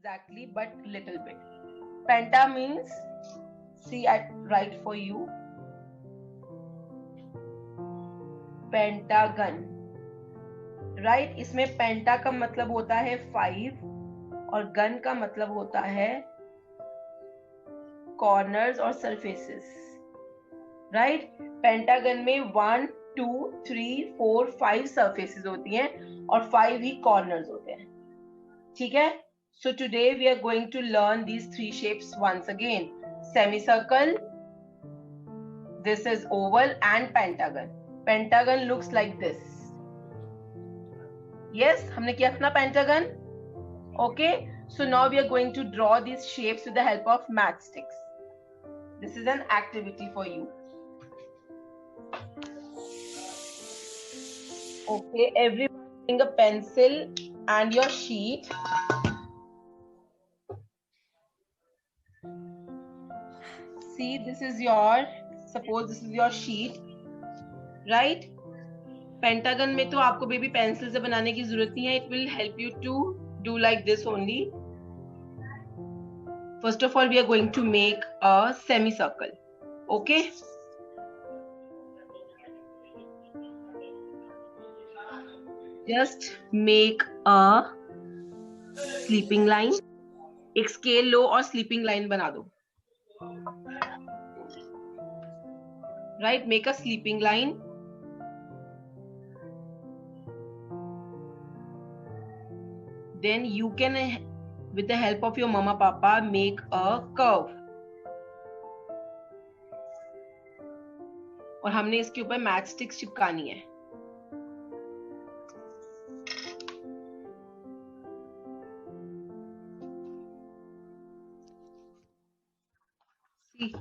exactly, but little bit. Penta means, see, I write for you. Pentagon. Right इसमें पेंटा का मतलब होता है 5 और गन का मतलब होता है कॉर्नर्स और सरफेसेस. राइट पेंटागन में 1 2 3 4 5 सरफेसेस होती हैं और 5 ही कॉर्नर्स होते हैं. ठीक है. So today we are going to learn these 3 shapes once again. Semi circle, this is oval and pentagon. Pentagon looks like this. Yes, हमने किया था ना pentagon. Okay, so now we are going to draw these shapes with the help of matchsticks. This is an activity for you. Okay, everyone bring a pencil and your sheet. See, this is your, suppose this is your sheet, right? Pentagon में तो आपको baby pencil से बनाने की जरूरत नहीं है. It will help you to do like this only. First of all we are going to make a semi circle. Okay, just make a sleeping line. एक स्केल लो और स्लीपिंग लाइन बना दो. Right, make a sleeping line. Then you can, with the help of your mama papa, make a curve. और हमने इसके ऊपर match sticks चिपकानी है. See,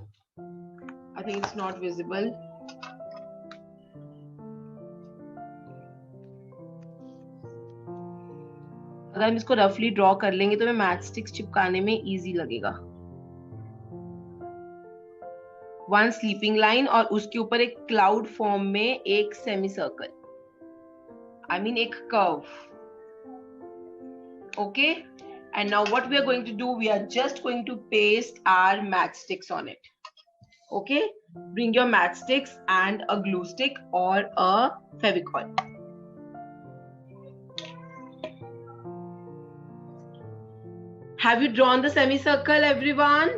I think it's not visible. अगर हम इसको रफली ड्रॉ कर लेंगे तो हमें मैच स्टिक्स चिपकाने में इजी लगेगा. वन स्लीपिंग लाइन और उसके ऊपर एक क्लाउड फॉर्म में एक सेमी सर्कल, आई मीन एक curve. Okay, and now what we are going to do, we are just going to paste our matchsticks on it. Okay, bring your matchsticks and a glue stick or a Fevicol. Have you drawn the semicircle, everyone?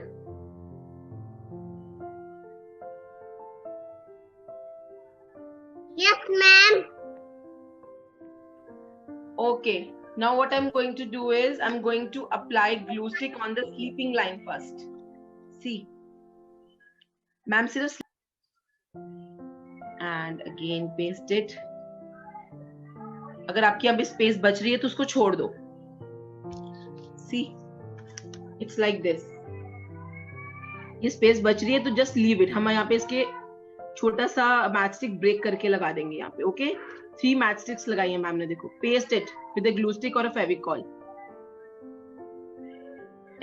Yes, ma'am. Okay, now what I'm going to do is I'm going to apply glue stick on the sleeping line first. See, ma'am, seriously, and again paste it. अगर आपकी यहाँ space बच रही है तो उसको छोड़ दो. See, it's like this. ये स्पेस बच रही है तो जस्ट लीव इट. हम यहाँ पे इसके छोटा सा मैच स्टिक ब्रेक करके लगा देंगे यहाँ पे. ओके, 3 मैच स्टिक्स लगाई है मैम ने. देखो, paste it with a glue stick और अ Fevicol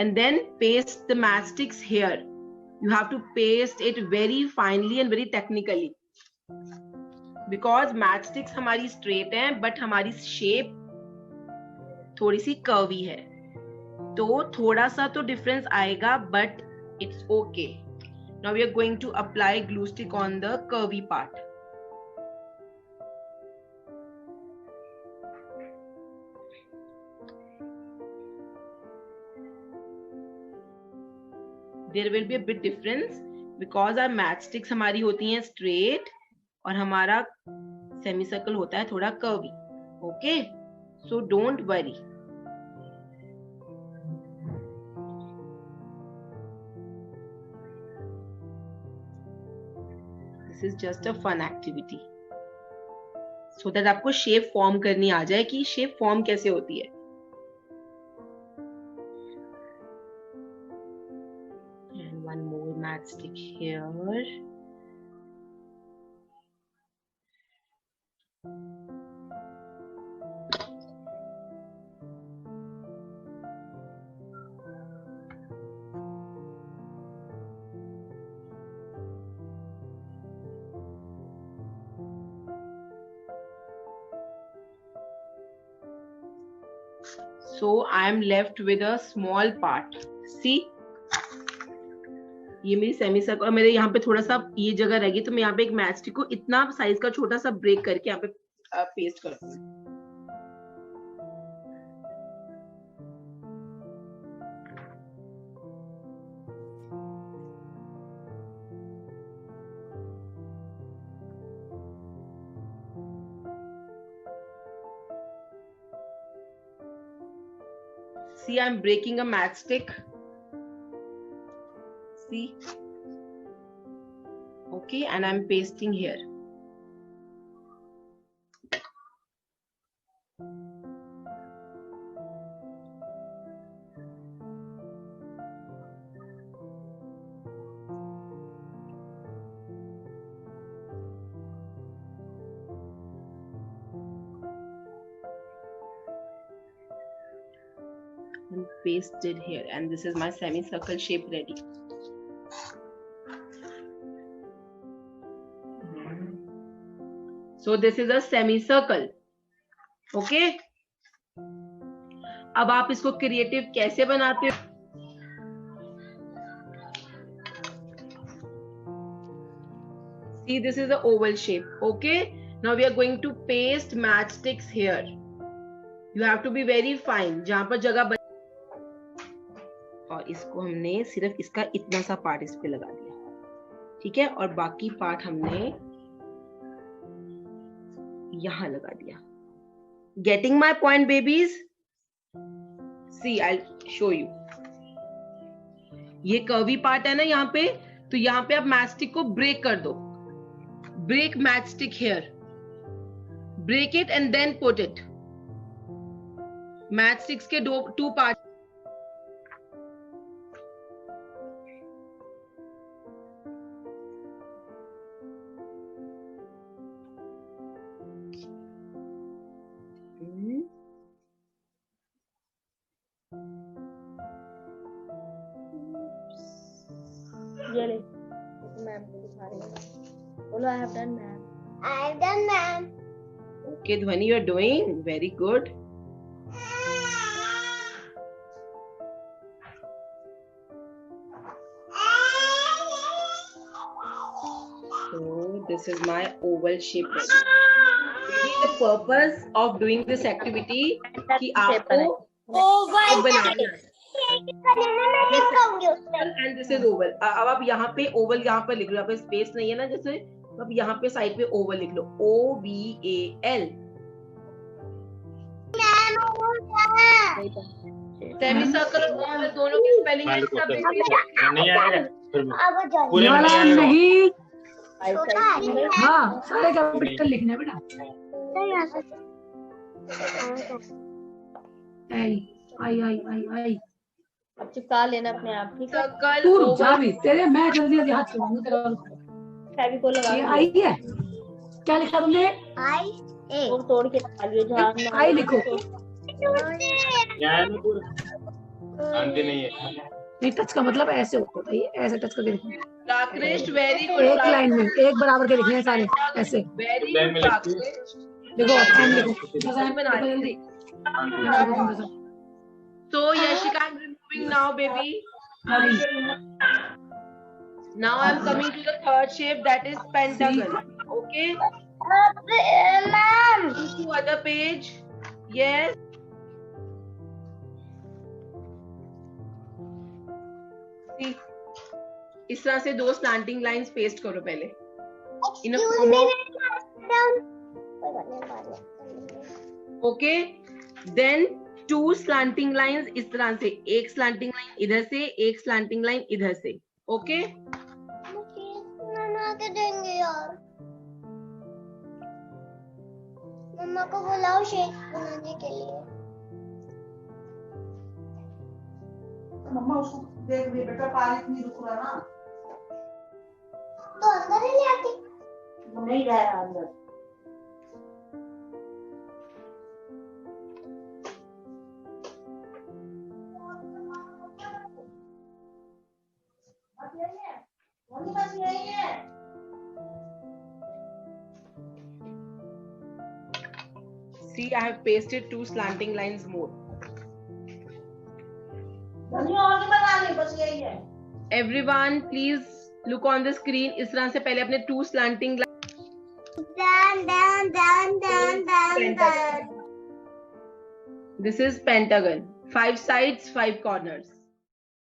and then paste the matchsticks here. You have to paste it very finely and very technically because matchsticks हमारी straight हैं but हमारी shape थोड़ी सी curvy है, तो थोड़ा सा तो difference आएगा but it's okay. Now we are going to apply glue stick on the curvy part. There will be a bit difference because our matchsticks हमारी होती हैं straight और हमारा semicircle होता है थोड़ा curvy. Okay, so don't worry. This is just a fun activity so that आपको shape form करनी आ जाए कि shape form कैसे होती है. And one more matchstick here. So I am left with a small part. See, ये मेरी semi circle और मेरे यहाँ पे थोड़ा सा ये जगह रहेगी, तो मैं यहाँ पे एक मैच स्टिक को इतना साइज का छोटा सा ब्रेक करके यहाँ पे पेस्ट करती हूँ. See, I'm breaking a matchstick. See, okay, and I'm pasting here. And pasted here, and this is my semicircle shape ready. So this is a semicircle. Okay. अब आप इसको क्रिएटिव कैसे बनाते हो? See, this is the oval shape. Okay. Now we are going to paste matchsticks here. You have to be very fine. जहां पर जगह और इसको हमने सिर्फ इसका इतना सा पार्ट इस पे लगा दिया, ठीक है, और बाकी पार्ट हमने यहां लगा दिया. Getting my point babies? See, I show you. ये कर्वी पार्ट है ना यहाँ पे, तो यहाँ पे आप मैचस्टिक को ब्रेक कर दो. Break matchstick here, break it and then put it. Matchsticks के two part. I have done, ma'am. I have done, ma'am. Okay, Dhwani, you are doing very good. So this is my oval shape. The purpose of doing this activity कि आपको oval बनाना है. And this is oval. अब आप यहाँ पे oval यहाँ पर लिख लो. यहाँ पे स्पेस नहीं है ना, जैसे तो अब यहाँ पे साइड पे ओवल लिख लो. OVAL. सेमी सर्कल और ओवल दोनों की स्पेलिंग एक सा नहीं आएगा. ये वाला नहीं. हाँ, सारे कैपिटल लिखने बेटा. आई आई आई आई. अब चिपका लेना अपने आप. ठीक है, सर्कल तू जा भी तेरे, मैं जल्दी जल्दी हाथ चलाऊंगा तेरा. फेविकोल लगा. ये आई है. क्या लिखा तुमने? आई ए. और तोड़ के डालिए जहाँ आई लिखो. क्या है ना पूरा शांति नहीं है. नहीं, टच का मतलब ऐसे होता है. ये ऐसे टच करके लिखना. Rakesh very good. एक लाइन में एक बराबर के लिखने हैं सारे ऐसे. Very good Rakesh. देखो एम लिखो. डिजाइन बना जल्दी. So Yashika, I'm removing now, baby. Now I'm coming to the third shape, that is pentagon. Okay. ma'am. To other page. Yes. See. इस तरह से 2 slanting lines paste करो पहले. In a form of. Okay. Then 2 slanting lines इस तरह से. एक slanting line इधर से, एक slanting line इधर से. Okay. बना के देंगे यार. मम्मा को बुलाओ शेक बनाने के लिए. मम्मा उसको देख भी बेटा, पानी नहीं रुक रहा ना. तो अंदर ही ले आके. वो नहीं गया अंदर. See, I have pasted 2 slanting lines more. धनिया और नहीं बनानी, बस यही है। Everyone, please look on the screen. इस तरह से पहले अपने 2 slanting lines. This is pentagon. 5 sides, 5 corners.